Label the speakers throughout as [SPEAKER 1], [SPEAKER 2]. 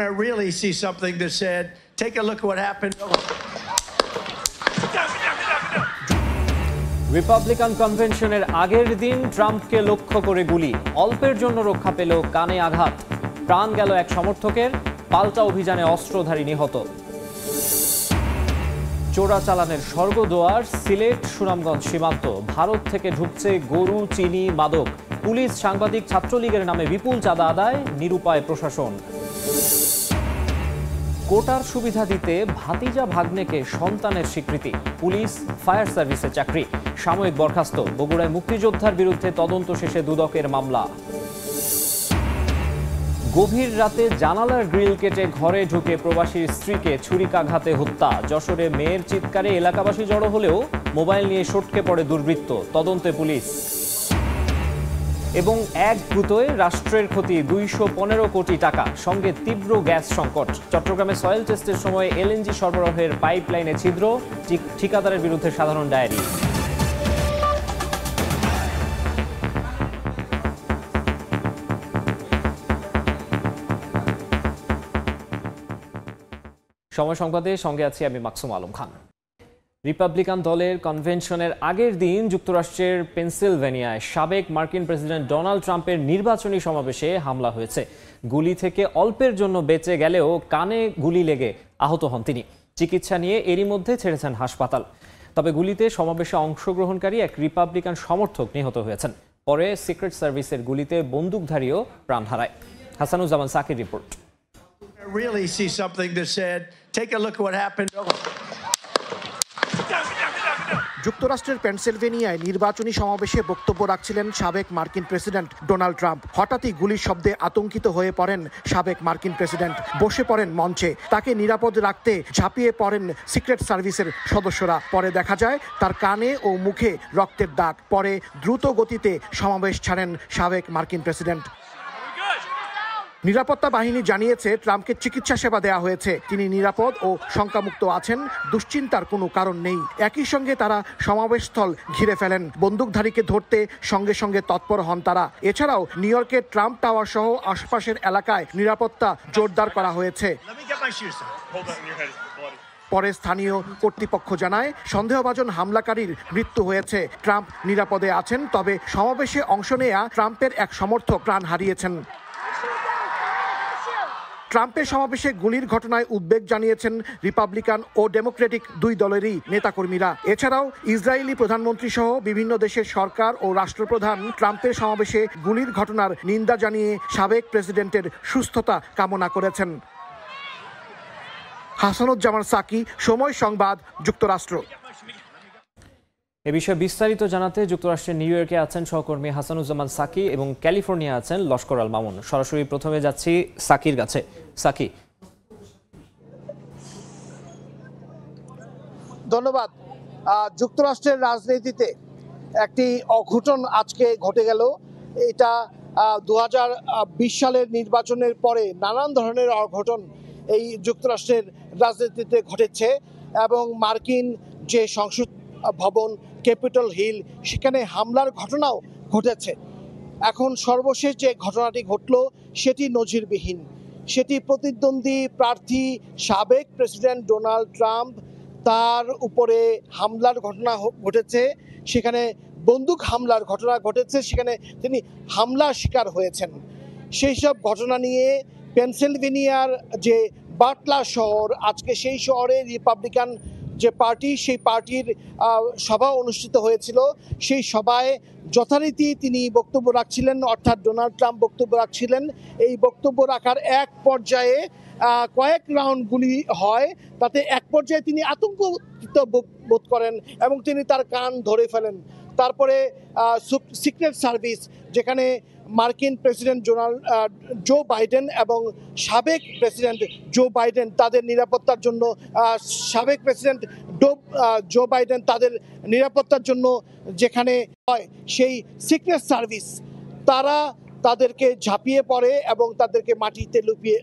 [SPEAKER 1] I really see something that said, take a look at what happened.
[SPEAKER 2] Republican কনভেনশনের আগের দিন ট্রাম্পকে লক্ষ্য করে গুলি, অল্পের জন্য রক্ষা পেল কানে আঘাত, প্রাণ গেল এক সমর্থকের, পাল্টা অভিযানে অস্ত্রধারী নিহত। চোরাচালানের স্বর্গদুয়ার সিলেট সুনামগঞ্জ সীমান্ত, ভারত থেকে ঢুকছে গরু, চিনি, মাদক। পুলিশ, সাংবাদিক, ছাত্রলীগের নামে বিপুল চাঁদা আদায়, নিরুপায় প্রশাসন। কোটার সুবিধা দিতে ভাতিজা ভাগ্নেকে সন্তানের স্বীকৃতি, পুলিশ ফায়ার সার্ভিসে চাকরি, সাময়িক বরখাস্ত। বগুড়ায় মুক্তিযোদ্ধার বিরুদ্ধে তদন্ত শেষে দুদকের মামলা। গভীর রাতে জানালার গ্রিল কেটে ঘরে ঢুকে প্রবাসীর স্ত্রীকে ছুরিকাঘাতে হত্যা। যশোরে মেয়ের চিৎকারে এলাকাবাসী জড়ো হলেও মোবাইল নিয়ে সটকে পড়ে দুর্বৃত্ত, তদন্তে পুলিশ। এবং এক গুতোয় রাষ্ট্রের ক্ষতি 215 কোটি টাকা, সঙ্গে তীব্র গ্যাস সংকট। চট্টগ্রামে সয়েল টেস্টের সময় এলএনজি সরবরাহের পাইপলাইনে ছিদ্র, ঠিকাদারের বিরুদ্ধে সাধারণ ডায়েরি। সময় সংবাদে সঙ্গে আছি আমি মাকসুম আলম খান। রিপাবলিকান দলের কনভেনশনের আগের দিন যুক্তরাষ্ট্রের পেনসিলভেনিয়ায় সাবেক মার্কিন প্রেসিডেন্ট ডোনাল্ড ট্রাম্পের নির্বাচনী সমাবেশে হামলা হয়েছে। গুলি থেকে অল্পের জন্য বেঁচে গেলেও কানে গুলি লেগে আহত হন তিনি। চিকিৎসা নিয়ে এরই মধ্যে ছেড়েছেন হাসপাতাল। তবে গুলিতে সমাবেশে অংশগ্রহণকারী এক রিপাবলিকান সমর্থক নিহত হয়েছেন। পরে সিক্রেট সার্ভিসের গুলিতে বন্দুকধারীও প্রাণ হারায়। Hasanuzzaman Shakir report.
[SPEAKER 1] I really see something that said, take a look at what happened.
[SPEAKER 3] যুক্তরাষ্ট্রের পেনসিলভেনিয়ায় নির্বাচনী সমাবেশে বক্তব্য রাখছিলেন সাবেক মার্কিন প্রেসিডেন্ট ডোনাল্ড ট্রাম্প। হঠাৎই গুলির শব্দে আতঙ্কিত হয়ে পড়েন সাবেক মার্কিন প্রেসিডেন্ট, বসে পড়েন মঞ্চে। তাকে নিরাপদ রাখতে ঝাঁপিয়ে পড়েন সিক্রেট সার্ভিসের সদস্যরা। পরে দেখা যায় তার কানে ও মুখে রক্তের দাগ। পরে দ্রুত গতিতে সমাবেশ ছাড়েন সাবেক মার্কিন প্রেসিডেন্ট। নিরাপত্তা বাহিনী জানিয়েছে ট্রাম্পকে চিকিৎসা সেবা দেওয়া হয়েছে, তিনি নিরাপদ ও শঙ্কামুক্ত আছেন, দুশ্চিন্তার কোনো কারণ নেই। একই সঙ্গে তারা সমাবেশস্থল ঘিরে ফেলেন, বন্দুকধারীকে ধরতে সঙ্গে সঙ্গে তৎপর হন তারা। এছাড়াও নিউ ইয়র্কের ট্রাম্প টাওয়ার সহ আশপাশের এলাকায় নিরাপত্তা জোরদার করা হয়েছে। পরে স্থানীয় কর্তৃপক্ষ জানায় সন্দেহভাজন হামলাকারীর মৃত্যু হয়েছে। ট্রাম্প নিরাপদে আছেন, তবে সমাবেশে অংশ নেয়া ট্রাম্পের এক সমর্থক প্রাণ হারিয়েছেন। ট্রাম্পের সমাবেশে গুলির ঘটনায় উদ্বেগ জানিয়েছেন রিপাবলিকান ও ডেমোক্রেটিক দুই দলেরই নেতাকর্মীরা। এছাড়াও ইসরায়েলি প্রধানমন্ত্রী সহ বিভিন্ন দেশের সরকার ও রাষ্ট্রপ্রধান ট্রাম্পের সমাবেশে গুলির ঘটনার নিন্দা জানিয়ে সাবেক প্রেসিডেন্টের সুস্থতা কামনা করেছেন। হাসানুজ্জামান সাকি, সময় সংবাদ, যুক্তরাষ্ট্র।
[SPEAKER 2] এ বিষয়ে বিস্তারিত জানাতে যুক্তরাষ্ট্রের নিউ ইয়র্কে আছেন সহকর্মী হাসানুজ্জামান সাকি এবং ক্যালিফোর্নিয়া আছেন লস্কর আল মামুন। সরাসরি প্রথমে যাচ্ছি সাকির কাছে। সাকি,
[SPEAKER 4] ধন্যবাদ। যুক্তরাষ্ট্রের রাজনীতিতে একটি অঘটন আজকে ঘটে গেল। এটা 2020 সালের নির্বাচনের পরে নানান ধরনের অঘটন এই যুক্তরাষ্ট্রের রাজনীতিতে ঘটেছে এবং মার্কিন যে সংসদ ভবন ক্যাপিটল হিল, সেখানে হামলার ঘটনাও ঘটেছে। এখন সর্বশেষ যে ঘটনাটি ঘটল সেটি নজিরবিহীন। সেটি প্রতিদ্বন্দ্বী প্রার্থী সাবেক প্রেসিডেন্ট ডোনাল্ড ট্রাম্প, তার উপরে হামলার ঘটনা ঘটেছে। সেখানে বন্দুক হামলার ঘটনা ঘটেছে, সেখানে তিনি হামলার শিকার হয়েছেন। সেই সব ঘটনা নিয়ে পেনসিলভেনিয়ার যে বাটলার শহর, আজকে সেই শহরে রিপাবলিকান যে পার্টি, সেই পার্টির সভা অনুষ্ঠিত হয়েছিল। সেই সভায় যথারীতি তিনি বক্তব্য রাখছিলেন, অর্থাৎ ডোনাল্ড ট্রাম্প বক্তব্য রাখছিলেন। এই বক্তব্য রাখার এক পর্যায়ে কয়েক রাউন্ড গুলি হয়। তাতে এক পর্যায়ে তিনি আতঙ্কিত বোধ করেন এবং তিনি তার কান ধরে ফেলেন। তারপরে সিক্রেট সার্ভিস, যেখানে মার্কিন প্রেসিডেন্ট জো বাইডেন এবং সাবেক প্রেসিডেন্ট জো বাইডেন তাদের নিরাপত্তার জন্য, সাবেক প্রেসিডেন্ট জো বাইডেন তাদের নিরাপত্তার জন্য যেখানে হয়, সেই সিক্রেট সার্ভিস তারা তাদেরকে ঝাঁপিয়ে পড়ে এবং তাদেরকে মাটিতে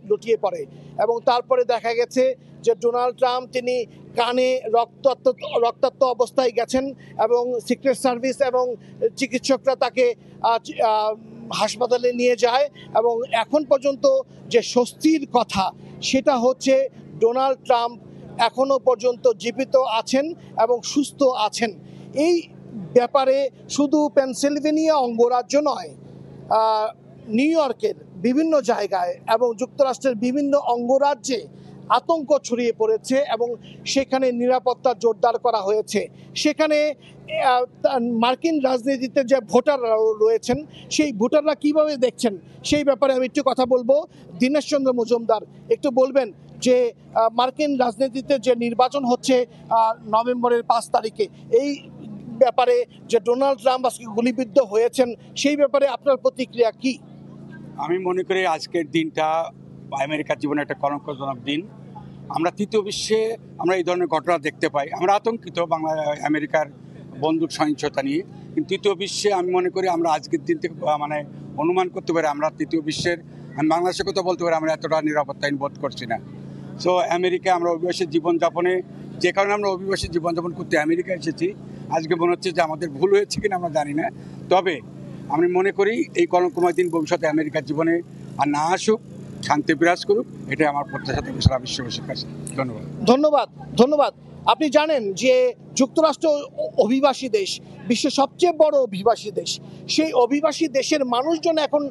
[SPEAKER 4] লুটিয়ে পড়ে। এবং তারপরে দেখা গেছে যে ডোনাল্ড ট্রাম্প তিনি কানে রক্তাক্ত অবস্থায় গেছেন এবং সিক্রেট সার্ভিস এবং চিকিৎসকরা তাকে হাসপাতালে নিয়ে যায় এবং এখন পর্যন্ত যে স্বস্তির কথা সেটা হচ্ছে ডোনাল্ড ট্রাম্প এখনো পর্যন্ত জীবিত আছেন এবং সুস্থ আছেন। এই ব্যাপারে শুধু পেনসিলভেনিয়া অঙ্গরাজ্য নয়, নিউ ইয়র্কের বিভিন্ন জায়গায় এবং যুক্তরাষ্ট্রের বিভিন্ন অঙ্গরাজ্যে আতঙ্ক ছড়িয়ে পড়েছে এবং সেখানে নিরাপত্তা জোরদার করা হয়েছে। সেখানে মার্কিন রাজনীতিতে যে ভোটাররা রয়েছেন সেই ভোটাররা কিভাবে দেখছেন সেই ব্যাপারে আমি একটু কথা বলবো। দীনেশ চন্দ্র মজুমদার, একটু বলবেন যে মার্কিন রাজনীতিতে যে নির্বাচন হচ্ছে নভেম্বরের 5 তারিখে, এই ব্যাপারে যে ডোনাল্ড ট্রাম্প আজকে গুলিবিদ্ধ হয়েছেন সেই ব্যাপারে আপনার প্রতিক্রিয়া কি?
[SPEAKER 5] আমি মনে করি আজকের দিনটা আমেরিকার জীবনে একটা কলঙ্কজনক দিন। আমরা তৃতীয় বিশ্বে আমরা এই ধরনের ঘটনা দেখতে পাই, আমরা আতঙ্কিত বাংলা আমেরিকার বন্দুক সহিংসতা নিয়ে। কিন্তু তৃতীয় বিশ্বে আমি মনে করি আমরা আজকের দিন থেকে মানে অনুমান করতে পারি আমরা তৃতীয় বিশ্বের, আমি বাংলাদেশের কথা বলতে পারি আমরা এতটা নিরাপত্তাহীন বোধ করছি না। সো আমেরিকা আমরা অভিবাসী জীবনযাপনে, যে কারণে আমরা অভিবাসী জীবনযাপন করতে আমেরিকা এসেছি, আজকে মনে হচ্ছে যে আমাদের ভুল হয়েছে কিনা আমরা জানি না। তবে আমি মনে করি এই কলঙ্কময় দিন ভবিষ্যতে আমেরিকার জীবনে আর না আসুক, শান্তি বিরাজ করুক, এটাই আমার প্রত্যাশা থেকে সারা বিশ্ববাসীর কাছে। ধন্যবাদ
[SPEAKER 4] ধন্যবাদ ধন্যবাদ। আপনি জানেন যে যুক্তরাষ্ট্র অভিবাসী দেশ, বিশ্বের সবচেয়ে বড় অভিবাসী দেশ। সেই অভিবাসী দেশের মানুষজন এখন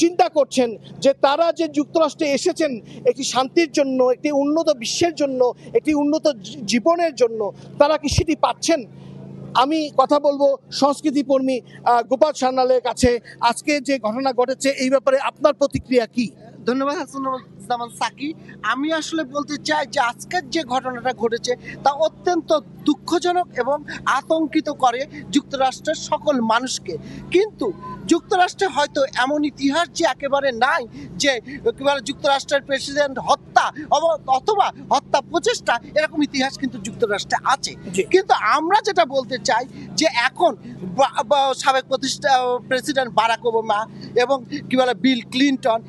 [SPEAKER 4] চিন্তা করছেন যে তারা যে যুক্তরাষ্ট্রে এসেছেন একটি শান্তির জন্য, একটি উন্নত বিশ্বের জন্য, একটি উন্নত জীবনের জন্য, তারা কি সেটি পাচ্ছেন? আমি কথা বলবো সংস্কৃতিকর্মী গোপাল সান্যালের কাছে। আজকে যে ঘটনা ঘটেছে এই ব্যাপারে আপনার প্রতিক্রিয়া কি?
[SPEAKER 6] ধন্যবাদ হাসানুজ্জামান সাকি। আমি আসলে বলতে চাই যে আজকের যে ঘটনাটা ঘটেছে তা অত্যন্ত দুঃখজনক এবং আতঙ্কিত করে যুক্তরাষ্ট্রের সকল মানুষকে। কিন্তু যুক্তরাষ্ট্রে হয়তো এমন ইতিহাস যে একেবারে নাই যে একেবারে যুক্তরাষ্ট্রের প্রেসিডেন্ট হত্যা অথবা হত্যা প্রচেষ্টা, এরকম ইতিহাস কিন্তু যুক্তরাষ্ট্রে আছে। কিন্তু আমরা যেটা বলতে চাই যে এখন সাবেক প্রেসিডেন্ট বারাক ওবামা এবং কি বলে বিল ক্লিন্টন,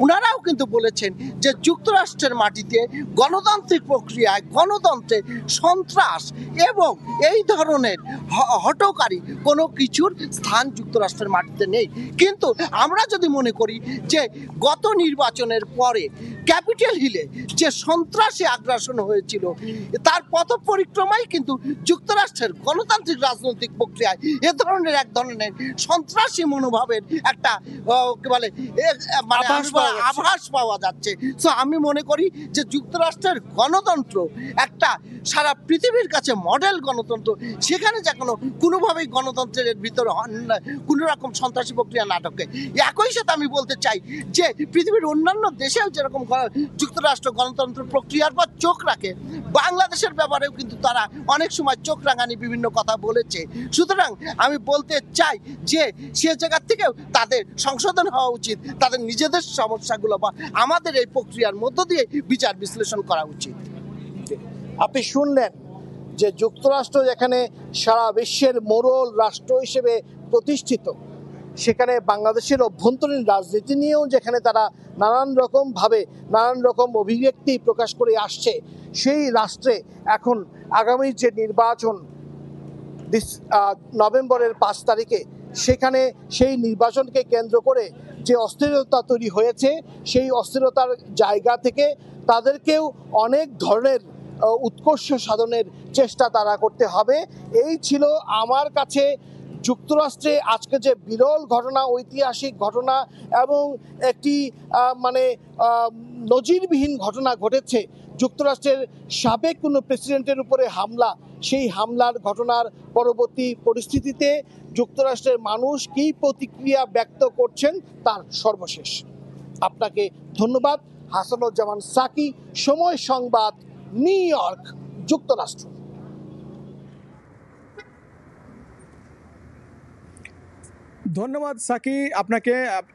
[SPEAKER 6] ওনারাও কিন্তু বলেছেন যে যুক্তরাষ্ট্রের মাটিতে গণতান্ত্রিক প্রক্রিয়ায়, গণতন্ত্রে সন্ত্রাস এবং এই ধরনের হঠকারী কোনো কিছুর স্থান যুক্তরাষ্ট্রের মাটিতে নেই। কিন্তু আমরা যদি মনে করি যে গত নির্বাচনের পরে ক্যাপিটাল হিলে যে সন্ত্রাসী আগ্রাসন হয়েছিল, তার পথ পরিক্রমাই কিন্তু যুক্তরাষ্ট্রের গণতান্ত্রিক রাজনৈতিক প্রক্রিয়ায় এ ধরনের এক ধরনের সন্ত্রাসী মনোভাবের একটা কি বলে আভাস পাওয়া যাচ্ছে। সো আমি মনে করি যে যুক্তরাষ্ট্রের গণতন্ত্র একটা সারা পৃথিবীর কাছে মডেল গণতন্ত্র, সেখানে যে কোনোভাবেই গণতন্ত্রের ভিতরে কোনো রকম সন্ত্রাসী প্রক্রিয়া না ঢোকে। একই সাথে আমি বলতে চাই যে পৃথিবীর অন্যান্য দেশেও যেরকম যুক্তরাষ্ট্র গণতন্ত্র প্রক্রিয়ার পর চোখ রাখে, বাংলাদেশের ব্যাপারেও কিন্তু তারা অনেক সময় চোখ রাঙানি বিভিন্ন কথা বলেছে। সুতরাং আমি বলতে চাই যে সে জায়গার থেকেও তাদের সংশোধন হওয়া উচিত, তাদের নিজেদের সমস্যাগুলো বা আমাদের এই প্রক্রিয়ার মধ্য দিয়ে বিচার বিশ্লেষণ করা উচিত।
[SPEAKER 4] আপনি শুনলেন যে যুক্তরাষ্ট্র যেখানে সারা বিশ্বের মোড়ল রাষ্ট্র হিসেবে প্রতিষ্ঠিত, সেখানে বাংলাদেশের অভ্যন্তরীণ রাজনীতি নিয়েও যেখানে তারা নানান রকমভাবে নানান রকম অভিব্যক্তি প্রকাশ করে আসছে, সেই রাষ্ট্রে এখন আগামী যে নির্বাচন নভেম্বরের 5 তারিখে, সেখানে সেই নির্বাচনকে কেন্দ্র করে যে অস্থিরতা তৈরি হয়েছে, সেই অস্থিরতার জায়গা থেকে তাদেরকেও অনেক ধরনের উৎকর্ষ সাধনের চেষ্টা তারা করতে হবে। এই ছিল আমার কাছে যুক্তরাষ্ট্রে আজকে যে বিরল ঘটনা, ঐতিহাসিক ঘটনা এবং একটি নজিরবিহীন ঘটনা ঘটেছে। যুক্তরাষ্ট্রের সাবেক কোনো প্রেসিডেন্টের উপরে হামলা, সেই হামলার ঘটনার পরবর্তী পরিস্থিতিতে যুক্তরাষ্ট্রের মানুষ কী প্রতিক্রিয়া ব্যক্ত করছেন তার সর্বশেষ। আপনাকে ধন্যবাদ। হাসানুজ্জামান সাকি, সময় সংবাদ, নিউ ইয়র্ক, যুক্তরাষ্ট্র।
[SPEAKER 7] ধন্যবাদ সাকি আপনাকে।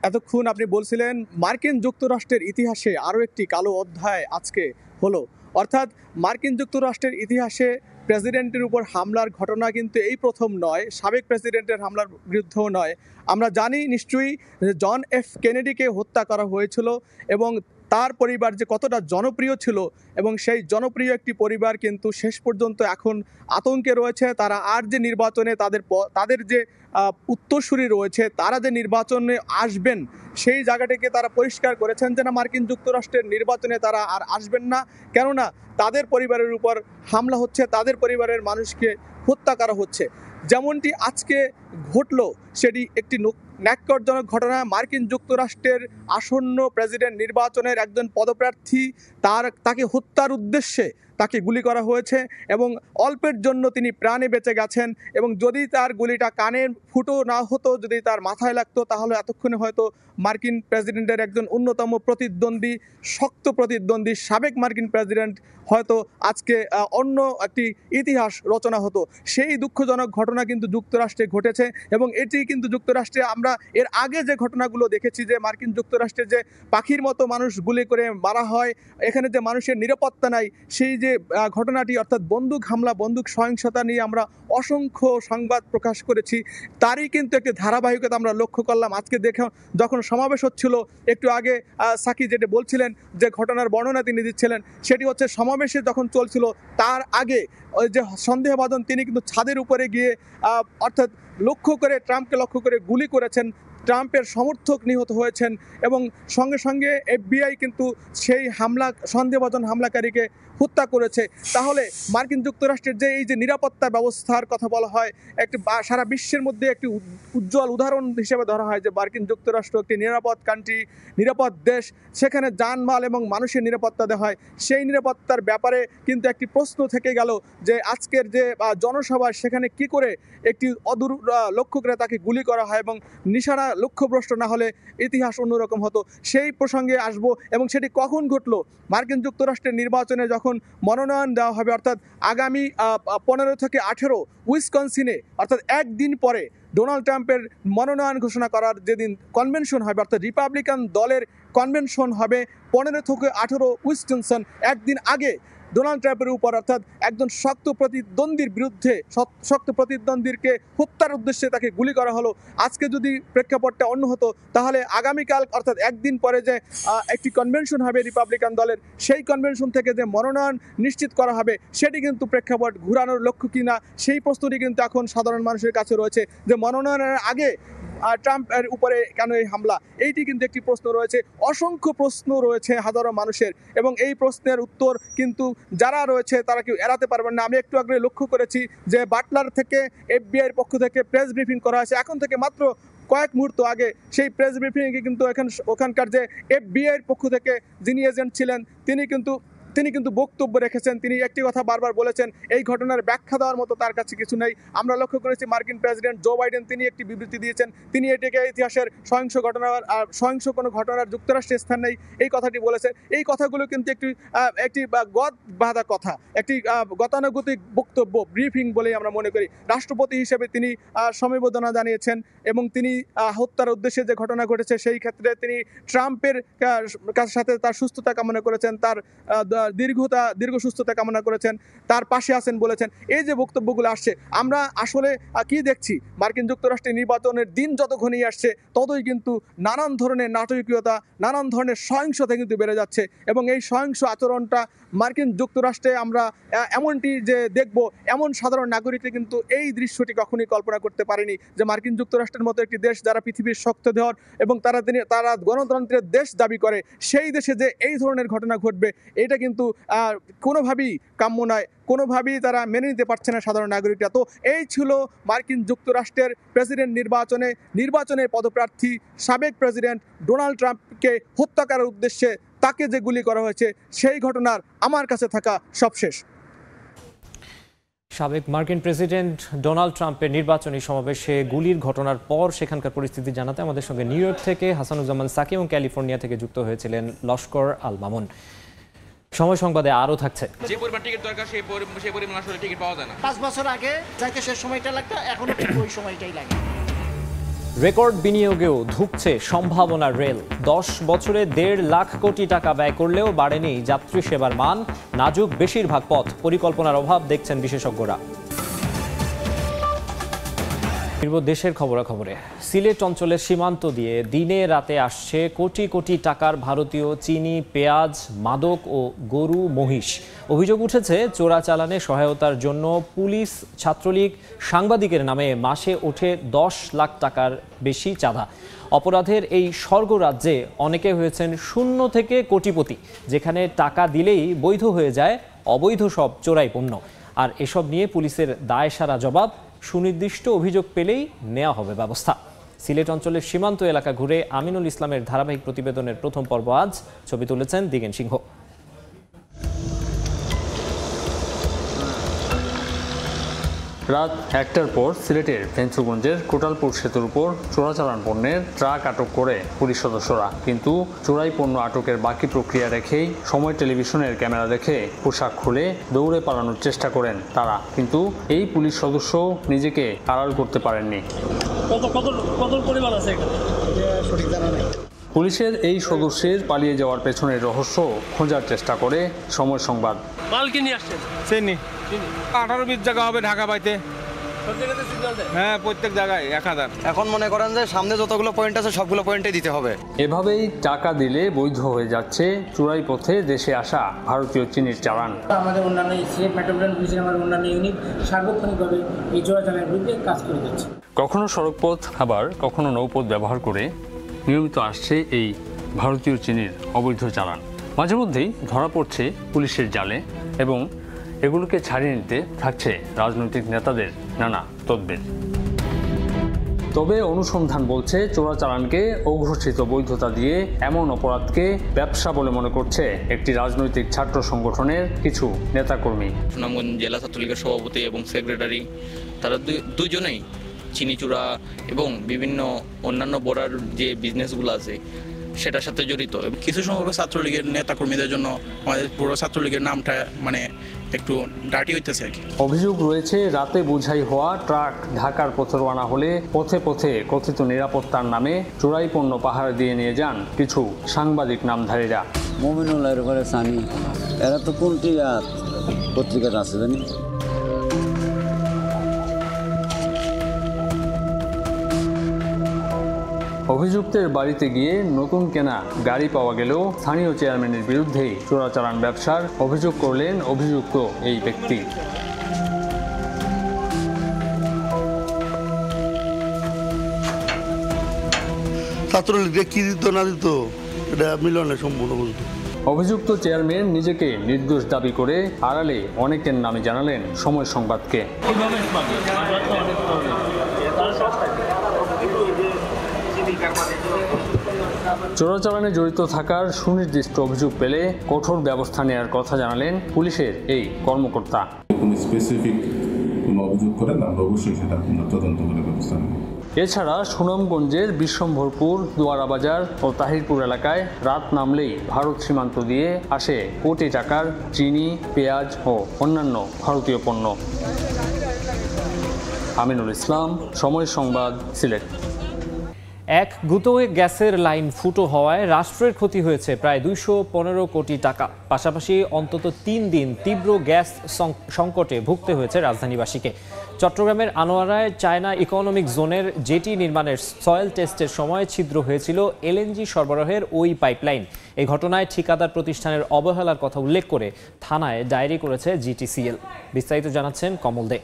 [SPEAKER 7] এতক্ষণ আপনি বলছিলেন মার্কিন যুক্তরাষ্ট্রের ইতিহাসে আরও একটি কালো অধ্যায় আজকে হলো, অর্থাৎ মার্কিন যুক্তরাষ্ট্রের ইতিহাসে প্রেসিডেন্টের উপর হামলার ঘটনা কিন্তু এই প্রথম নয়, সাবেক প্রেসিডেন্টের হামলার বিরুদ্ধেও নয়। আমরা জানি নিশ্চয়ই জন এফ কেনেডিকে হত্যা করা হয়েছিল এবং তার পরিবার যে কতটা জনপ্রিয় ছিল এবং সেই জনপ্রিয় একটি পরিবার কিন্তু শেষ পর্যন্ত এখন আতঙ্কে রয়েছে। তারা আর যে নির্বাচনে তাদের যে উত্তরসূরি রয়েছে, তারা যে নির্বাচনে আসবেন সেই জায়গাটিকে তারা পরিষ্কার করেছেন যে না, মার্কিন যুক্তরাষ্ট্রের নির্বাচনে তারা আর আসবেন না, কেননা তাদের পরিবারের উপর হামলা হচ্ছে, তাদের পরিবারের মানুষকে হত্যা করা হচ্ছে। যেমনটি আজকে ঘটলো সেটি একটি ন্যাক্কারজনক ঘটনা। মার্কিন যুক্তরাষ্ট্রের আসন্ন প্রেসিডেন্ট নির্বাচনের একজন পদপ্রার্থী তাকে হত্যার উদ্দেশ্যে তাকে গুলি করা হয়েছে এবং অল্পের জন্য তিনি প্রাণে বেঁচে গেছেন। এবং যদি তার গুলিটা কানে ফুটো না হতো, যদি তার মাথায় লাগতো, তাহলে এতক্ষণে হয়তো মার্কিন প্রেসিডেন্টের একজন অন্যতম প্রতিদ্বন্দ্বী, শক্ত প্রতিদ্বন্দ্বী সাবেক মার্কিন প্রেসিডেন্ট হয়তো আজকে অন্য একটি ইতিহাস রচনা হতো। সেই দুঃখজনক ঘটনা কিন্তু যুক্তরাষ্ট্রে ঘটেছে এবং এটি কিন্তু যুক্তরাষ্ট্রে আমরা এর আগে যে ঘটনাগুলো দেখেছি, যে মার্কিন যুক্তরাষ্ট্রে যে পাখির মতো মানুষ গুলি করে মারা হয়, এখানে যে মানুষের নিরাপত্তা নাই, সেই যে ঘটনাটি অর্থাৎ বন্দুক হামলা, বন্দুক সহিংসতা নিয়ে আমরা অসংখ্য সংবাদ প্রকাশ করেছি, তারই কিন্তু একটি ধারাবাহিকতা আমরা লক্ষ্য করলাম। আজকে যখন সমাবেশ হচ্ছিল, একটু আগে সাকি যেটা বলছিলেন, যে ঘটনার বর্ণনা তিনি দিচ্ছিলেন, সেটি হচ্ছে সমাবেশে যখন চলছিল তার আগে ওই যে সন্দেহভাজন তিনি কিন্তু ছাদের উপরে গিয়ে অর্থাৎ ট্রাম্পকে লক্ষ্য করে গুলি করেছেন। ট্রাম্পের সমর্থক নিহত হয়েছেন এবং সঙ্গে সঙ্গে FBI কিন্তু সেই সন্দেহভাজন হামলাকারীকে হত্যা করেছে। তাহলে মার্কিন যুক্তরাষ্ট্রের যে এই যে নিরাপত্তা ব্যবস্থার কথা বলা হয়, একটি সারা বিশ্বের মধ্যে একটি উজ্জ্বল উদাহরণ হিসেবে ধরা হয় যে মার্কিন যুক্তরাষ্ট্র একটি নিরাপদ কান্ট্রি, নিরাপদ দেশ, সেখানে জানমাল এবং মানুষের নিরাপত্তা দেওয়া হয়। সেই নিরাপত্তার ব্যাপারে কিন্তু একটি প্রশ্ন থেকে গেল যে আজকের যে জনসভা, সেখানে কি করে একটি অদূর লক্ষ্য করে তাকে গুলি করা হয় এবং নিশানা লক্ষ্যভ্রষ্ট না হলে ইতিহাস অন্যরকম হতো। সেই প্রসঙ্গে আসব এবং সেটি কখন ঘটলো, মার্কিন যুক্তরাষ্ট্রের নির্বাচনে যখন মনোনয়ন দেওয়া হবে, অর্থাৎ আগামী 15 থেকে 18 উইসকনসিনে, অর্থাৎ একদিন পরে ডোনাল্ড ট্রাম্পের মনোনয়ন ঘোষণা করার যেদিন কনভেনশন হবে, অর্থাৎ রিপাবলিকান দলের কনভেনশন হবে 15 থেকে 18 উইসকনসিন, একদিন আগে ডোনাল্ড ট্রাম্পের উপর অর্থাৎ একজন শক্ত প্রতিদ্বন্দ্বীর বিরুদ্ধে শক্ত প্রতিদ্বন্দ্বীকে হত্যার উদ্দেশ্যে তাকে গুলি করা হলো। আজকে যদি প্রেক্ষাপটটা অন্য হতো, তাহলে আগামীকাল অর্থাৎ একদিন পরে যে একটি কনভেনশন হবে রিপাবলিকান দলের, সেই কনভেনশন থেকে যে মনোনয়ন নিশ্চিত করা হবে, সেটি কিন্তু প্রেক্ষাপট ঘুরানোর লক্ষ্য কিনা, সেই প্রশ্নটি কিন্তু এখন সাধারণ মানুষের কাছে রয়েছে যে মনোনয়নের আগে ট্রাম্পের উপরে কেন এই হামলা, এইটি কিন্তু একটি প্রশ্ন রয়েছে। অসংখ্য প্রশ্ন রয়েছে হাজারো মানুষের এবং এই প্রশ্নের উত্তর কিন্তু যারা রয়েছে তারা কেউ এড়াতে পারবেন না। আমি একটু আগে লক্ষ্য করেছি যে বাটলার থেকে FBI-এর পক্ষ থেকে প্রেস ব্রিফিং করা হয়েছে এখন থেকে মাত্র কয়েক মুহূর্ত আগে। সেই প্রেস ব্রিফিংয়ে কিন্তু ওখানকার যে FBI-এর পক্ষ থেকে যিনি এজেন্ট ছিলেন তিনি কিন্তু বক্তব্য রেখেছেন। তিনি একটি কথা বারবার বলেছেন, এই ঘটনার ব্যাখ্যা দেওয়ার মতো তার কাছে কিছু নেই। আমরা লক্ষ্য করেছি মার্কিন প্রেসিডেন্ট জো বাইডেন তিনি একটি বিবৃতি দিয়েছেন, তিনি এটিকে ইতিহাসের সহিংস কোনো ঘটনার যুক্তরাষ্ট্রে স্থান নেই, এই কথাটি বলেছেন। এই কথাগুলো কিন্তু একটি গদ বাঁধা কথা, একটি গতানুগতিক বক্তব্য, ব্রিফিং বলেই আমরা মনে করি। রাষ্ট্রপতি হিসেবে তিনি সমবেদনা জানিয়েছেন এবং তিনি হত্যার উদ্দেশ্যে যে ঘটনা ঘটেছে সেই ক্ষেত্রে তিনি ট্রাম্পের সাথে তার সুস্থতা কামনা করেছেন, তার দীর্ঘ সুস্থতা কামনা করেছেন, তার পাশে আছেন বলেছেন। এই যে বক্তব্যগুলো আসছে, আমরা আসলে কি দেখছি, মার্কিন যুক্তরাষ্ট্রের নির্বাচনের দিন যত ঘনিয়ে আসছে ততই কিন্তু নানান ধরনের নাটকীয়তা, নানান ধরনের সহিংসতা কিন্তু বেড়ে যাচ্ছে এবং এই সহিংস আচরণটা মার্কিন যুক্তরাষ্ট্রে আমরা এমনটি যে দেখব, এমন সাধারণ নাগরিকরা কিন্তু এই দৃশ্যটি কখনোই কল্পনা করতে পারেনি যে মার্কিন যুক্তরাষ্ট্রের মতো একটি দেশ যারা পৃথিবীর শক্ত দেহর এবং তারা গণতন্ত্রের দেশ দাবি করে, সেই দেশে যে এই ধরনের ঘটনা ঘটবে, এটা কিন্তু কোনোভাবেই কাম্য নয়, কোনোভাবেই তারা মেনে নিতে পারছে না সাধারণ নাগরিকরা। তো এই ছিল মার্কিন যুক্তরাষ্ট্রের প্রেসিডেন্ট নির্বাচনের পদপ্রার্থী সাবেক প্রেসিডেন্ট ডোনাল্ড ট্রাম্পকে হত্যা করার উদ্দেশ্যে তাকে যে গুলি করা হয়েছে, সেই ঘটনার আমার কাছে থাকা সবশেষ।
[SPEAKER 2] সাবেক মার্কিন প্রেসিডেন্ট ডোনাল্ড ট্রাম্পের নির্বাচনী সমাবেশে গুলির ঘটনার পর সেখানকার পরিস্থিতি জানাতে আমাদের সঙ্গে নিউ ইয়র্ক থেকে হাসানুজ্জামান সাকি এবং ক্যালিফোর্নিয়া থেকে যুক্ত হয়েছিলেন লস্কর আল মামুন। সময় সংবাদে আরও থাকছে।
[SPEAKER 8] যে পরিমাণ টিকিট দরকার সেই পরিমাণ আসলে টিকিট পাওয়া যায় না।
[SPEAKER 6] 5 বছর আগে যাকে সে সময়টা লাগতো এখনো ঠিক ওই সময়টাই লাগে।
[SPEAKER 2] রেকর্ড বিনিয়োগেও ধুঁকছে সম্ভাবনার রেল। 10 বছরে 1.5 লাখ কোটি টাকা ব্যয় করলেও বাড়েনি যাত্রী সেবার মান, নাজুক বেশিরভাগ পথ, পরিকল্পনার অভাব দেখছেন বিশেষজ্ঞরা। দেশের খবরাখবরে সিলেট অঞ্চলের সীমান্ত দিয়ে দিনে রাতে আসছে কোটি কোটি টাকার ভারতীয় চিনি, পেঁয়াজ, মাদক ও গরু, মহিষ। অভিযোগ উঠেছে চোরাচালানে সহায়তার জন্য পুলিশ, ছাত্রলীগ, সাংবাদিকের নামে মাসে ওঠে 10 লাখ টাকার বেশি চাঁদা। অপরাধের এই স্বর্গরাজ্যে অনেকে হয়েছেন শূন্য থেকে কোটিপতি, যেখানে টাকা দিলেই বৈধ হয়ে যায় অবৈধ সব চোরাই পণ্য। আর এসব নিয়ে পুলিশের দায়সারা জবাব, সুনির্দিষ্ট অভিযোগ পেলেই নেওয়া হবে ব্যবস্থা। সিলেট অঞ্চলের সীমান্ত এলাকা ঘুরে আমিনুল ইসলামের ধারাবাহিক প্রতিবেদনের প্রথম পর্ব আজ। ছবি তুলেছেন দিগেন সিংহ।
[SPEAKER 9] রাত 1টার পর সিলেটের ফেঞ্চুগঞ্জের কোটালপুর সেতুর উপর চোরাচালান পণ্যের ট্রাক আটক করে পুলিশ সদস্যরা। কিন্তু চোরাই পণ্য আটকের বাকি প্রক্রিয়া রেখেই সময় টেলিভিশনের ক্যামেরা দেখে পোশাক খুলে দৌড়ে পালানোর চেষ্টা করেন তারা। কিন্তু এই পুলিশ সদস্য নিজেকে আড়াল করতে পারেননি। পুলিশের এই সদস্যের পালিয়ে যাওয়ার পেছনের রহস্য খোঁজার চেষ্টা করে সময় সংবাদ।
[SPEAKER 8] 18-20 জায়গা হবে ঢাকা পাইতে। হ্যাঁ, প্রত্যেক জায়গায় 1000।
[SPEAKER 10] এখন মনে করেন যে সামনে যতগুলো পয়েন্ট আছে সবগুলো পয়েন্টে দিতে হবে।
[SPEAKER 9] এভাবেই টাকা দিলে বৈধ হয়ে যাচ্ছে চোরাই পথে দেশে আসা ভারতীয় চিনির চালান।
[SPEAKER 11] আমাদের অন্যান্য সিলেট মেট্রোপলিটন পুলিশের আমাদের অন্যান্য ইউনিট সার্বক্ষণিকভাবে এই চোরাচালানের বিরুদ্ধে কাজ করে যাচ্ছে। কখনো
[SPEAKER 9] সড়কপথ, আবার কখনো নৌপথ ব্যবহার করে নিয়মিত আসছে এই ভারতীয় চিনির অবৈধ চালান। মাঝে মধ্যেই ধরা পড়ছে পুলিশের জালে এবং এগুলোকে ছাড়িয়ে নিতে থাকছে রাজনৈতিক নেতাদের নানা তদবির। তবে অনুসন্ধান বলছে চোরাচালানকে অঘোষিত বৈধতা দিয়ে এমন অপরাধকে ব্যবসা বলে মনে করছে একটি রাজনৈতিক ছাত্র সংগঠনের কিছু নেতাকর্মী।
[SPEAKER 8] সুনামগঞ্জ জেলা ছাত্রলীগের সভাপতি এবং সেক্রেটারি, তারা দুজনেই চিনি চোরা এবং বিভিন্ন অন্যান্য বড়ার যে বিজনেসগুলো আছে সেটার সাথে জড়িত। কিছু সংখ্যক ছাত্রলীগের নেতাকর্মীদের জন্য আমাদের পুরো ছাত্রলীগের নামটা একটু ডার্টি হইতেছে আর কি।
[SPEAKER 9] অভিযোগ রয়েছে রাতে বোঝাই হওয়া ট্রাক ঢাকার পথে রওনা হলে পথে পথে কথিত নিরাপত্তার নামে চোরাই পণ্য পাহারা দিয়ে নিয়ে যান কিছু সাংবাদিক নামধারীরা।
[SPEAKER 12] মমিনুল ঘরে সানি, এরা তো কোনটি পত্রিকাতে আছে জানি।
[SPEAKER 9] অভিযুক্তের বাড়িতে গিয়ে নতুন কেনা গাড়ি পাওয়া গেলেও স্থানীয় চেয়ারম্যানের বিরুদ্ধেই চোরাচালান ব্যবসার অভিযোগ করলেন অভিযুক্ত এই ব্যক্তি।
[SPEAKER 13] ছাত্রলীগকে কি দিত না দিত এটা মিলনে সম্পূর্ণ বুঝতো।
[SPEAKER 9] অভিযুক্ত চেয়ারম্যান নিজেকে নির্দোষ দাবি করে আড়ালে অনেকের নামে জানালেন সময় সংবাদকে। চোরাচালানে জড়িত থাকার সুনির্দিষ্ট অভিযোগ পেলে কঠোর ব্যবস্থা নেওয়ার কথা জানালেন পুলিশের এই কর্মকর্তা।
[SPEAKER 14] স্পেসিফিক কোনো অভিযোগ করেন আমরা অবশ্যই সেটা তদন্ত করে ব্যবস্থা নেব।
[SPEAKER 9] এছাড়া সুনামগঞ্জের বিশ্বম্ভরপুর, দুয়ারাবাজার ও তাহিরপুর এলাকায় রাত নামলেই ভারত সীমান্ত দিয়ে আসে কোটি টাকার চিনি, পেঁয়াজ ও অন্যান্য ভারতীয় পণ্য। আমিনুল ইসলাম, সময় সংবাদ, সিলেট।
[SPEAKER 2] এক গুতোয় গ্যাসের লাইন ফুটো হওয়ায় রাষ্ট্রের ক্ষতি হয়েছে প্রায় 215 কোটি টাকা। পাশাপাশি অন্তত 3 দিন তীব্র গ্যাস সংকটে ভুগতে হয়েছে রাজধানীবাসীকে। চট্টগ্রামের আনোয়ারায় চায়না ইকোনমিক জোনের জেটি নির্মাণের সয়েল টেস্টের সময় ছিদ্র হয়েছিল এলএনজি সরবরাহের ওই পাইপলাইন। এই ঘটনায় ঠিকাদার প্রতিষ্ঠানের অবহেলার কথা উল্লেখ করে থানায় ডায়েরি করেছে জিটিসিএল। বিস্তারিত জানাচ্ছেন কমল দে।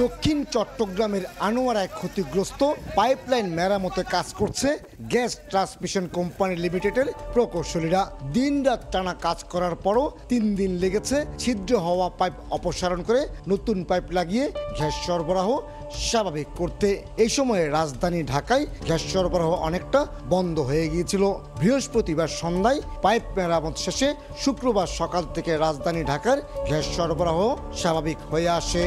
[SPEAKER 15] দক্ষিণ চট্টগ্রামের আনোয়ারায় ক্ষতিগ্রস্ত পাইপলাইন মেরামতে কাজ করছে গ্যাস ট্রান্সমিশন কোম্পানি লিমিটেডের প্রকৌশলীরা। দিনরাত টানা কাজ করার পরও 3 দিন লেগেছে ছিদ্র হওয়া পাইপ অপসারণ করে নতুন পাইপ লাগিয়ে গ্যাস সরবরাহ স্বাভাবিক করতে। এই সময়ে রাজধানী ঢাকায় গ্যাস সরবরাহ অনেকটা বন্ধ হয়ে গিয়েছিল। বৃহস্পতিবার সন্ধ্যায় পাইপ মেরামত শেষে শুক্রবার সকাল থেকে রাজধানী ঢাকার গ্যাস সরবরাহ স্বাভাবিক হয়ে আসে।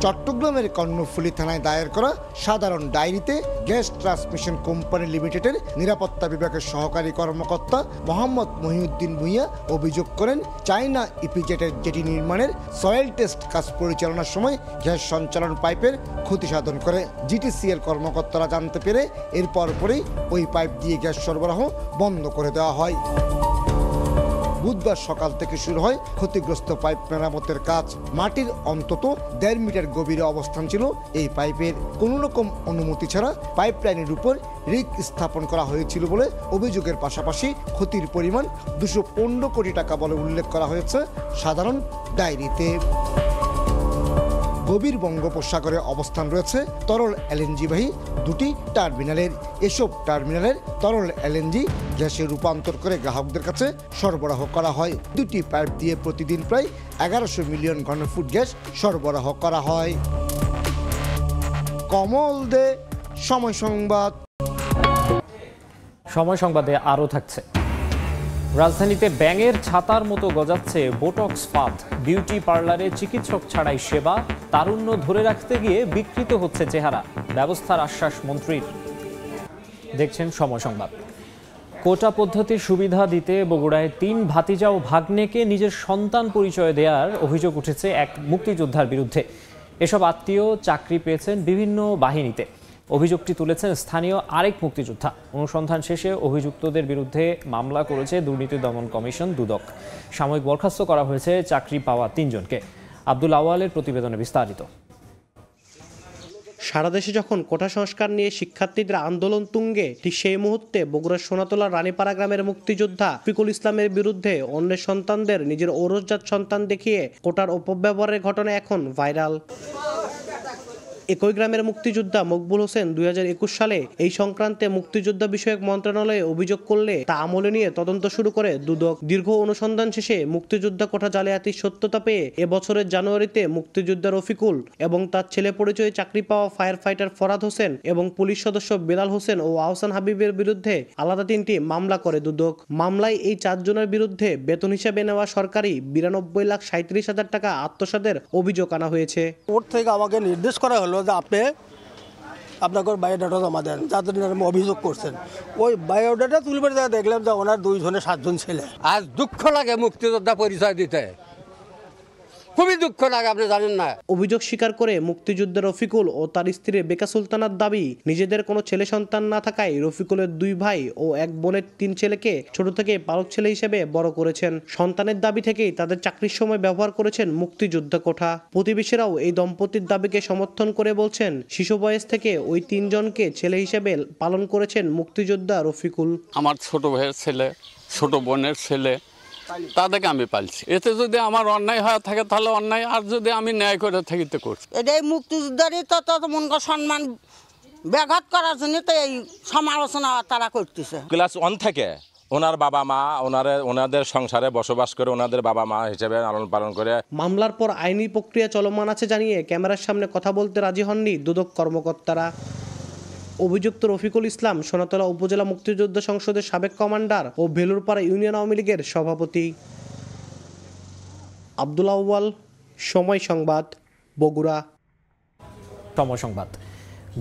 [SPEAKER 15] চট্টগ্রামের কর্ণফুলী থানায় দায়ের করা সাধারণ ডায়েরিতে গ্যাস ট্রান্সমিশন কোম্পানি লিমিটেডের নিরাপত্তা বিভাগের সহকারী কর্মকর্তা মোহাম্মদ মহিউদ্দিন ভূঁইয়া অভিযোগ করেন, চায়না ইপিজেটের জেটি নির্মাণের সয়েল টেস্ট কাজ পরিচালনার সময় গ্যাস সঞ্চালন পাইপের ক্ষতি সাধন করে। জিটিসিএল কর্মকর্তারা জানতে পেরে এরপর পরেই ওই পাইপ দিয়ে গ্যাস সরবরাহ বন্ধ করে দেওয়া হয়। বুধবার সকাল থেকে শুরু হয় ক্ষতিগ্রস্ত পাইপ মেরামতের কাজ। মাটির অন্তত 1.5 মিটার গভীরে অবস্থান ছিল এই পাইপের। কোনো রকম অনুমতি ছাড়া পাইপলাইনের উপর রিক স্থাপন করা হয়েছিল বলে অভিযোগের পাশাপাশি ক্ষতির পরিমাণ 215 কোটি টাকা বলে উল্লেখ করা হয়েছে সাধারণ ডায়েরিতে। গভীর বঙ্গোপসাগরে অবস্থান রয়েছে তরল এলএনজিবাহী 2টি টার্মিনালের। এসব টার্মিনালের তরল এলএনজি গ্যাসে রূপান্তর করে গ্রাহকদের কাছে সরবরাহ করা হয়। 2টি পাইপ দিয়ে প্রতিদিন প্রায় 1100 মিলিয়ন ঘনফুট গ্যাস সরবরাহ করা হয়। কমল দে, সময় সংবাদ।
[SPEAKER 2] সময় সংবাদে আরও থাকছে। রাজধানীতে ব্যাঙের ছাতার মতো গজাচ্ছে বোটক্স ফাঁদ। বিউটি পার্লারে চিকিৎসক ছাড়াই সেবা, তারুণ্য ধরে রাখতে গিয়ে বিকৃত হচ্ছে চেহারা। ব্যবস্থার আশ্বাস মন্ত্রীর। দেখছেন সময় সংবাদ। কোটা পদ্ধতির সুবিধা দিতে বগুড়ায় 3 ভাতিজা ও ভাগ্নেকে নিজের সন্তান পরিচয় দেওয়ার অভিযোগ উঠেছে এক মুক্তিযোদ্ধার বিরুদ্ধে। এসব আত্মীয় চাকরি পেয়েছেন বিভিন্ন বাহিনীতে। অভিযোগটি তুলেছেন স্থানীয় আরেক মুক্তিযোদ্ধা। অনুসন্ধান শেষে অভিযুক্তদের বিরুদ্ধে মামলা করেছে দুর্নীতি দমন কমিশন দুদক। সাময়িক বরখাস্ত করা হয়েছে চাকরি পাওয়া 3 জনকে। আব্দুল আওয়ালের প্রতিবেদনে বিস্তারিত।
[SPEAKER 16] সারা দেশে যখন কোটা সংস্কার নিয়ে শিক্ষার্থীদের আন্দোলন তুঙ্গে, ঠিক সেই মুহূর্তে বগুড়ার সোনাতলার রানীপাড়া গ্রামের মুক্তিযোদ্ধা রফিকুল ইসলামের বিরুদ্ধে অন্যের সন্তানদের নিজের ঔরসজাত সন্তান দেখিয়ে কোটার অপব্যবহারের ঘটনা এখন ভাইরাল। একই গ্রামের মুক্তিযোদ্ধা মকবুল হোসেন 2021 সালে এই সংক্রান্তে মুক্তিযোদ্ধা বিষয়ক মন্ত্রণালয়ে অভিযোগ করলে তা আমলে নিয়ে তদন্ত শুরু করে দুদক। দীর্ঘ অনুসন্ধান শেষে মুক্তিযোদ্ধা কোটা জালিয়াতির সত্যতা পেয়ে এবছরের জানুয়ারিতে মুক্তিযোদ্ধা রফিকুল এবং তার ছেলে পরিচয়ে চাকরি পাওয়া ফায়ার ফাইটার ফরাদ হোসেন এবং পুলিশ সদস্য বেলাল হোসেন ও আহসান হাবিবের বিরুদ্ধে আলাদা 3টি মামলা করে দুদক। মামলায় এই 4 জনের বিরুদ্ধে বেতন হিসেবে নেওয়া সরকারি 92,37,000 টাকা আত্মসাতের অভিযোগ আনা হয়েছে।
[SPEAKER 17] ওর থেকে আমাকে নির্দেশ করা হলো যে আপনি আপনাকে বায়োডাটা জমা দেন, যাদের নামে অভিযোগ করছেন। ওই বায়োডাটা তুলবে দেখলাম যে ওনার 2 জনে 7 জন ছেলে।
[SPEAKER 18] আজ দুঃখ লাগে মুক্তিযোদ্ধা পরিচয় দিতে, খুবই দুঃখ লাগে, আপনি জানেন না।
[SPEAKER 16] অভিযোগ স্বীকার করে মুক্তিযোদ্ধা রফিকুল ও তার স্ত্রী বেকা সুলতানার দাবি, নিজেদের কোনো ছেলে সন্তান না থাকায় রফিকুলের 2 ভাই ও 1 বোনের 3 ছেলেকে ছোট থেকে পালক ছেলে হিসেবে বড় করেছেন। সন্তানের দাবি থেকেই তাদের চাকরির সময় ব্যবহার করেছেন মুক্তিযোদ্ধা কোঠা। প্রতিবেশীরাও এই দম্পতির দাবিকে সমর্থন করে বলছেন, শিশু বয়স থেকে ওই 3 জনকে ছেলে হিসেবে পালন করেছেন মুক্তিযোদ্ধা রফিকুল।
[SPEAKER 18] আমার ছোট ভাইয়ের ছেলে, ছোট বোনের ছেলে, তাদেরকে আমি পালছি। এতে যদি আমার অন্যায় হয়ে থাকে তাহলে অন্যায়, আর যদি আমি ন্যায় করে থাকিতে করছি।
[SPEAKER 19] এটাই মুক্তিযোদ্ধারই তো মন সম্মান ব্যাঘাত করার জন্য তো এই সমালোচনা তারা করতেছে।
[SPEAKER 20] ক্লাস 1 থেকে ওনার বাবা মা ওনাদের সংসারে বসবাস করে ওনাদের বাবা মা হিসেবে লালন পালন করে।
[SPEAKER 16] মামলার পর আইনি প্রক্রিয়া চলমান আছে জানিয়ে ক্যামেরার সামনে কথা বলতে রাজি হননি দুদক কর্মকর্তারা। অভিযুক্ত রফিকুল ইসলাম সোনাতলা উপজেলা মুক্তিযোদ্ধা সংসদের সাবেক কমান্ডার ও ভেলুরপাড়া ইউনিয়ন আওয়ামী লীগের সভাপতি। আব্দুল আউয়াল, সময় সংবাদ, বগুড়া।
[SPEAKER 2] সময় সংবাদ।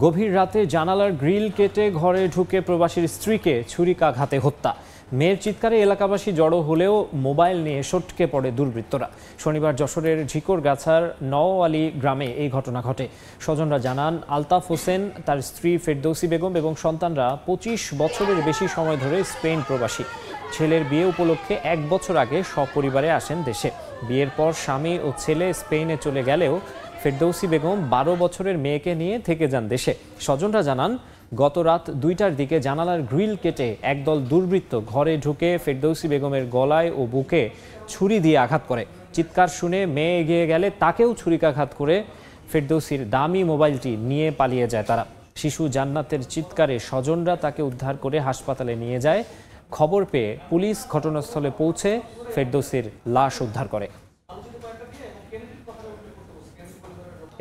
[SPEAKER 2] গভীর রাতে জানালার গ্রিল কেটে ঘরে ঢুকে প্রবাসীর স্ত্রীকে ছুরিকাঘাতে হত্যা। মেয়ের চিৎকারে এলাকাবাসী জড়ো হলেও মোবাইল নিয়ে সটকে পড়ে দুর্বৃত্তরা। শনিবার যশোরের ঝিকরগাছার নওয়ালি গ্রামে এই ঘটনা ঘটে। স্বজনরা জানান, আলতাফ হোসেন, তার স্ত্রী ফেরদৌসী বেগম এবং সন্তানরা 25 বছরের বেশি সময় ধরে স্পেন প্রবাসী। ছেলের বিয়ে উপলক্ষে 1 বছর আগে সপরিবারে আসেন দেশে। বিয়ের পর স্বামী ও ছেলে স্পেনে চলে গেলেও ফেরদৌসী বেগম 12 বছরের মেয়েকে নিয়ে থেকে যান দেশে। স্বজনরা জানান, গত রাত 2টার দিকে জানালার গ্রিল কেটে একদল দুর্বৃত্ত ঘরে ঢুকে ফেরদৌসী বেগমের গলায় ও বুকে ছুরি দিয়ে আঘাত করে। চিৎকার শুনে মেয়ে এগিয়ে গেলে তাকেও ছুরিকাঘাত করে ফেরদৌসীর দামি মোবাইলটি নিয়ে পালিয়ে যায় তারা। শিশু জান্নাতের চিৎকারে স্বজনরা তাকে উদ্ধার করে হাসপাতালে নিয়ে যায়। খবর পেয়ে পুলিশ ঘটনাস্থলে পৌঁছে ফেরদৌসীর লাশ উদ্ধার করে।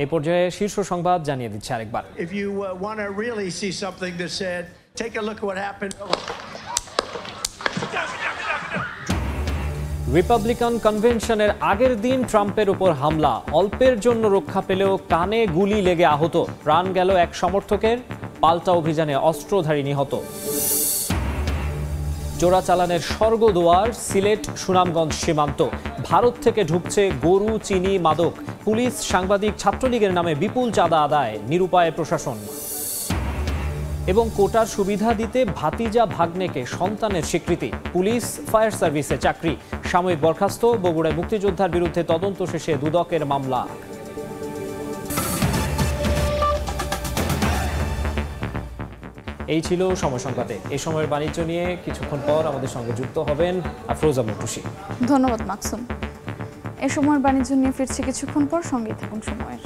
[SPEAKER 2] এই পর্যায়ে শীর্ষ সংবাদ জানিয়ে দিচ্ছে আরেকবার।
[SPEAKER 1] If you want to really see something that said, take a look at what happened.
[SPEAKER 2] Republican কনভেনশনের আগের দিন ট্রাম্পের উপর হামলা, অল্পের জন্য রক্ষা পেলেও কানে গুলি লেগে আহত। প্রাণ গেল এক সমর্থকের, পাল্টা অভিযানে অস্ত্রধারী নিহত। চোরাচালানের স্বর্গদুয়ার সিলেট সুনামগঞ্জ সীমান্ত। ভারত থেকে ঢুকছে গরু, চিনি, মাদক। পুলিশ, সাংবাদিক, ছাত্রলীগের নামে বিপুল চাঁদা আদায়, নিরুপায় প্রশাসন। এবং কোটার সুবিধা দিতে ভাতিজা ভাগ্নেকে সন্তানের স্বীকৃতি। পুলিশ ফায়ার সার্ভিসে চাকরি, সাময়িক বরখাস্ত। বগুড়ায় মুক্তিযোদ্ধার বিরুদ্ধে তদন্ত শেষে দুদকের মামলা। এই ছিল সময় সংবাদে। এই সময়ের বাণিজ্য নিয়ে কিছুক্ষণ পর আমাদের সঙ্গে যুক্ত হবেন আফরোজা মুটুসি।
[SPEAKER 21] ধন্যবাদ মাকসুম। এই সময়ের বাণিজ্য নিয়ে ফিরছি কিছুক্ষণ পর, সঙ্গেই থাকুন সময়ের।